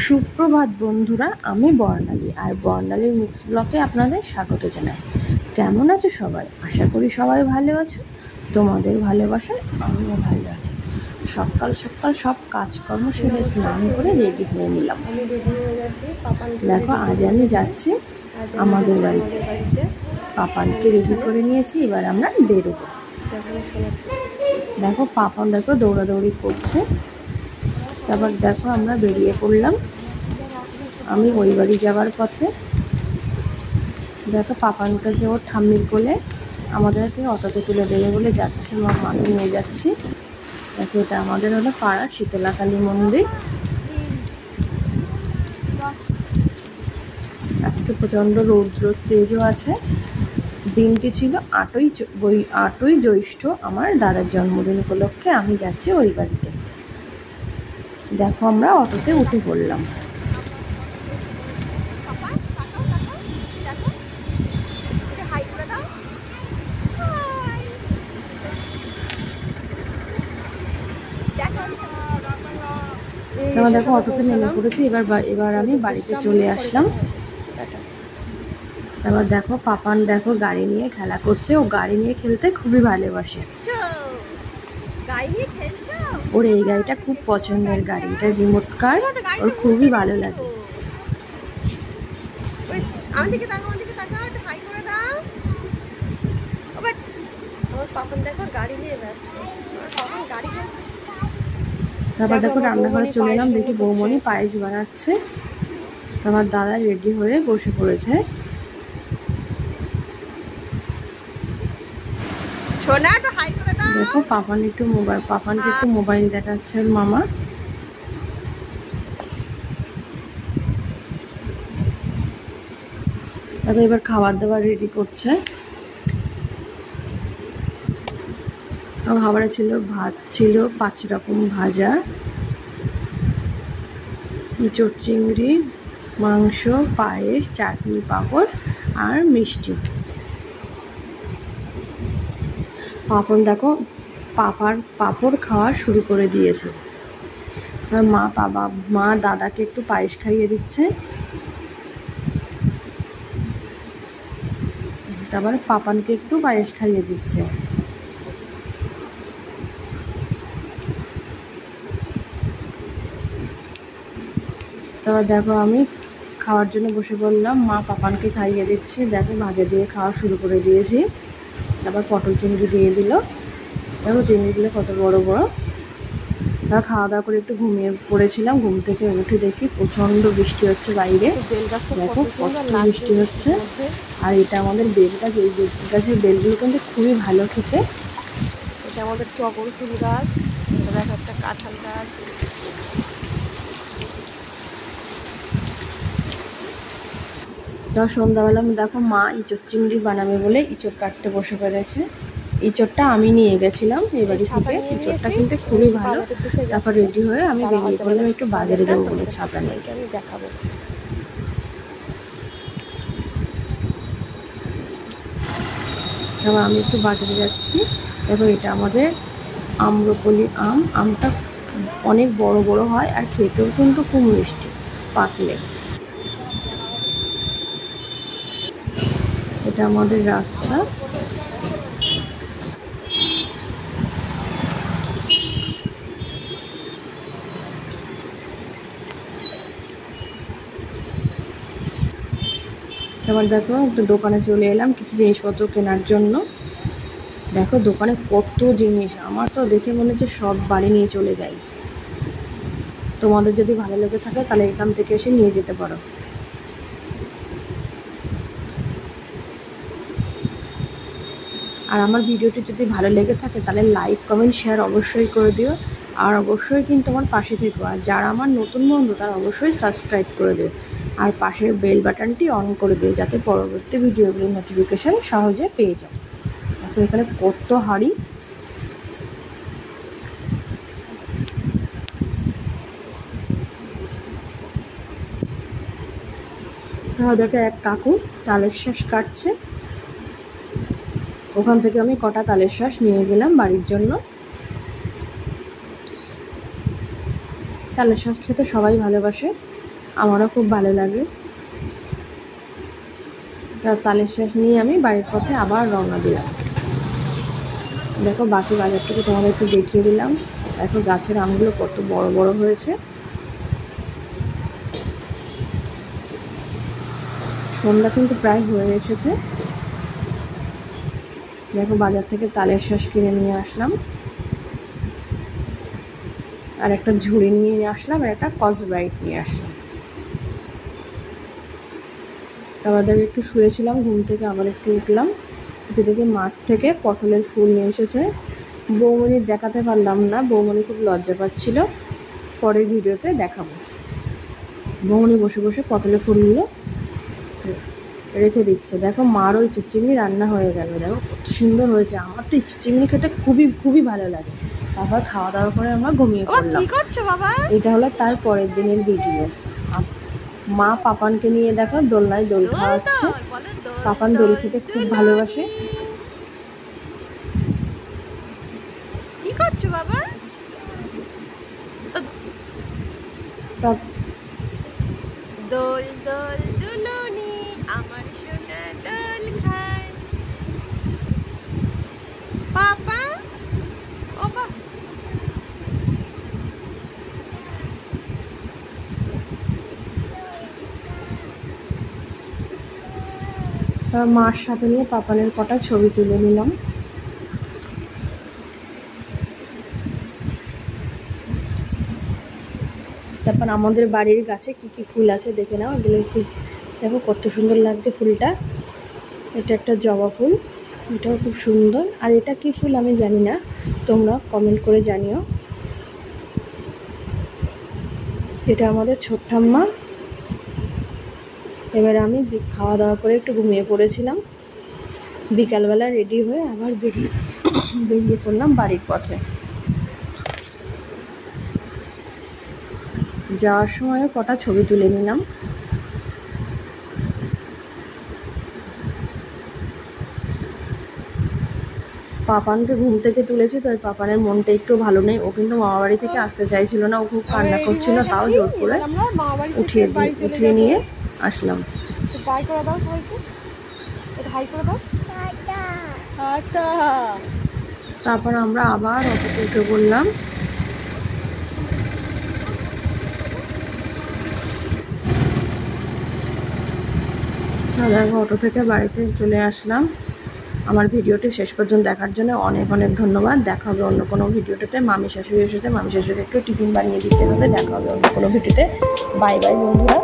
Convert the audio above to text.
সুপ্রভাত বন্ধুরা, আমি বর্ণালী আর বর্ণালীর মিক্স ব্লগে আপনাদের স্বাগত জানাই। কেমন আছো সবাই? আশা করি সবাই ভালো আছো। তোমাদের ভালোবাসায় আমিও ভালো আছি। সকাল সকাল সব কাজকর্ম সেরে স্নান করে রেডি হয়ে নিলাম। দেখো, আজ আমি যাচ্ছি আমাদের বাড়িতে। পাপানকে রেডি করে নিয়েছি, এবার আমরা বেরোবো। দেখো পাপান দেখো দৌড়াদৌড়ি করছে। তারপর দেখো আমরা বেরিয়ে পড়লাম। আমি ওই বাড়ি যাওয়ার পথে দেখো পাপান উঠেছে ওর ঠাম্মির কোলে। আমাদেরকে অটোতে তুলে দেবে বলে যাচ্ছে, মাকে নিয়ে যাচ্ছি। দেখো এটা আমাদের হলো পাড়ার শীতলা কালী মন্দির। আজকে প্রচণ্ড রৌদ্র তেজও আছে। দিনটি ছিল 8ই জ্যৈষ্ঠ, আমার দাদার জন্মদিন উপলক্ষে আমি যাচ্ছি ওই বাড়িতে। দেখো আমরা অটোতে উঠে পড়লাম। তোমরা দেখো অটোতে নেমে পড়েছি। এবার আমি বাড়িতে চলে আসলাম। তারপর দেখো পাপান দেখো গাড়ি নিয়ে খেলা করছে। ও গাড়ি নিয়ে খেলতে খুবই ভালোবাসে। ওর এই গাড়িটা খুব পছন্দের গাড়ি, এটা রিমোট কার, ওর খুবই ভালো লাগে। তারপর দেখো রান্নাঘরে চলে এলাম, দেখি বৌমণি পায়েস বানাচ্ছে। তোমার দাদা রেডি হয়ে বসে পড়েছে। দেখো পাপানকে একটু মোবাইল দেখাচ্ছে ওর মামা। দেখো এবার খাবার দাবার রেডি করছে। খাবারে ছিল ভাত, ছিল 5 রকম ভাজা, ইঁচড় চিংড়ি, মাংস, পায়েস, চাটনি, পাঁপড় আর মিষ্টি। পাপন দেখো পাঁপড় খাওয়া শুরু করে দিয়েছে। মা দাদাকে একটু পায়েস খাইয়ে দিচ্ছে। তারপর পাপানকে একটু পায়েস খাইয়ে দিচ্ছে। তারপর দেখো আমি খাওয়ার জন্য বসে পড়লাম। মা পাপানকে খাইয়ে দিচ্ছে। দেখো ভাজা দিয়ে খাওয়া শুরু করে দিয়েছি। তারপর পটল চিংড়ি দিয়ে দিল। দেখো চিংড়িগুলো কত বড় বড়। তারপর খাওয়া দাওয়া করে একটু ঘুমিয়ে পড়েছিলাম। ঘুম থেকে উঠে দেখি প্রচণ্ড বৃষ্টি হচ্ছে বাইরে। দেখো কত বৃষ্টি হচ্ছে। আর এটা আমাদের বেল গাছ। এই বেল গাছের বেলগুলো কিন্তু খুবই ভালো খেতে। এটা আমাদের টগর ফুল গাছ, এটা একটা কাঁঠাল গাছ। সন্ধ্যাবেলা দেখো মা ইঁচড় চিংড়ি বানাবে বলে ইঁচড় কাটতে বসে পড়েছে। ইঁচড়টা আমি নিয়ে গেছিলাম এই বাড়ি থেকে। ইঁচড়টা কিন্তু খুবই ভালো। তারপর রেডি হয়ে আমি বেরিয়ে পড়লাম একটু বাজারে যাবো বলে ছাতা নিয়ে। আমি দেখাবো। তারপর আমি একটু বাজারে যাচ্ছি। দেখো এটা আমাদের আম্রপলি আম। আমটা অনেক বড় বড় হয় আর খেতেও কিন্তু খুব মিষ্টি পাকলে। এটা আমাদের রাস্তা। এবার দেখো একটু দোকানে চলে এলাম কিছু জিনিসপত্র কেনার জন্য। দেখো দোকানে কত জিনিস, আমার তো দেখে মনে হচ্ছে সব বাড়ি নিয়ে চলে যাই। তোমাদের যদি ভালো লেগে থাকে তাহলে এখান থেকে এসে নিয়ে যেতে পারো। আর আমার ভিডিওটি যদি ভালো লেগে থাকে তাহলে লাইক, কমেন্ট, শেয়ার অবশ্যই করে দিও। আর অবশ্যই কিন্তু আমার পাশে থেকো। আর যারা আমার নতুন বন্ধু তারা অবশ্যই সাবস্ক্রাইব করে দিও। আর পাশের বেল বাটনটি অন করে দিও যাতে পরবর্তী ভিডিওগুলির নোটিফিকেশান সহজে পেয়ে যাও। দেখো এখানে কত হাঁড়ি। তাহলে দেখো এক কাকু তালের শাঁস কাটছে। ওখান থেকে আমি কটা তালের শাঁস নিয়ে গেলাম বাড়ির জন্য। তালের শাঁস খেতে সবাই ভালোবাসে। আমারও খুব ভালো লাগে। তার তালের শাঁস নিয়ে আমি বাড়ির পথে আবার রওনা দিলাম। দেখো বাকি বাজারটুকু তোমাদের একটু দেখিয়ে দিলাম। দেখো গাছের আমগুলো কত বড় বড় হয়েছে। সন্ধ্যা কিন্তু প্রায় হয়ে এসেছে। দেখো বাজার থেকে তালের শাঁস কিনে নিয়ে আসলাম, আর একটা ঝুড়ি নিয়ে আসলাম, আর একটা কসব্রাইট নিয়ে আসলাম। তারপর একটু শুয়েছিলাম, ঘুম থেকে আবার একটু উঠলাম। উঠে থেকে মাঠ থেকে পটলের ফুল নিয়ে এসেছে। বৌমণির দেখাতে পারলাম না, বৌমণি খুব লজ্জা পাচ্ছিল, পরের ভিডিওতে দেখাবো। বৌমণি বসে বসে পটলের ফুলগুলো রেখে দিচ্ছে। দেখো মার ওই চিংড়ি রান্না হয়ে গেল। দেখো কত সুন্দর হয়েছে। আমার তো চিংড়ি খেতে খুবই খুবই ভালো লাগে। তারপর খাওয়া দাওয়া করে আমরা ঘুমিয়ে পড়লাম। কি করছো বাবা? এটা হলো তার পরের দিনের ভিডিও। মা পাপানকে নিয়ে দেখো দোলনায় দোল খাওয়াচ্ছে। পাপান দোল খেতে খুব ভালোবাসে। কি করছো বাবা? দোল দোল দুলনি আমার সোনা দোল খায়। পাপা ও বা তার মার সাথে নিয়ে পাপানের কটা ছবি তুলে নিলাম। তারপর আমাদের বাড়ির গাছে কি কি ফুল আছে দেখে নাও। এগুলো একটু দেখো কত সুন্দর লাগছে ফুলটা। এটা একটা জবা ফুল, এটাও খুব সুন্দর। আর এটা কি ফুল আমি জানি না, তোমরা কমেন্ট করে জানিও। এটা আমাদের ছোট্টাম্মা। এবার আমি খাওয়া দাওয়া করে একটু ঘুমিয়ে পড়েছিলাম। বিকালবেলা রেডি হয়ে আবার বেরিয়ে পড়লাম বাড়ির পথে। যাওয়ার সময়ও কটা ছবি তুলে নিলাম। পাপানকে ঘুম থেকে তুলেছি, তো পাপানের মনটা একটু ভালো নেই। ও কিন্তু মামা বাড়ি থেকে আসতে চাইছিল না, ও খুব কান্না করছিল, তাও জোর করে উঠিয়ে নিয়ে আসলাম। বাই করে দাও সবাইকে, এটা হাই করে দাও। টাটা। তারপর আমরা আবার অটোতে উঠে পড়লাম। দেখো অটো থেকে বাড়িতে চলে আসলাম। আমার ভিডিওটি শেষ পর্যন্ত দেখার জন্য অনেক অনেক ধন্যবাদ। দেখা হবে অন্য কোনো ভিডিওতে। মামি শাশুড়ি এসেছে, মামি শাশুড়িকে একটু টিফিন বানিয়ে দিতে হবে। দেখা হবে অন্য কোনো ভিডিওতে। বাই বাই বন্ধুরা।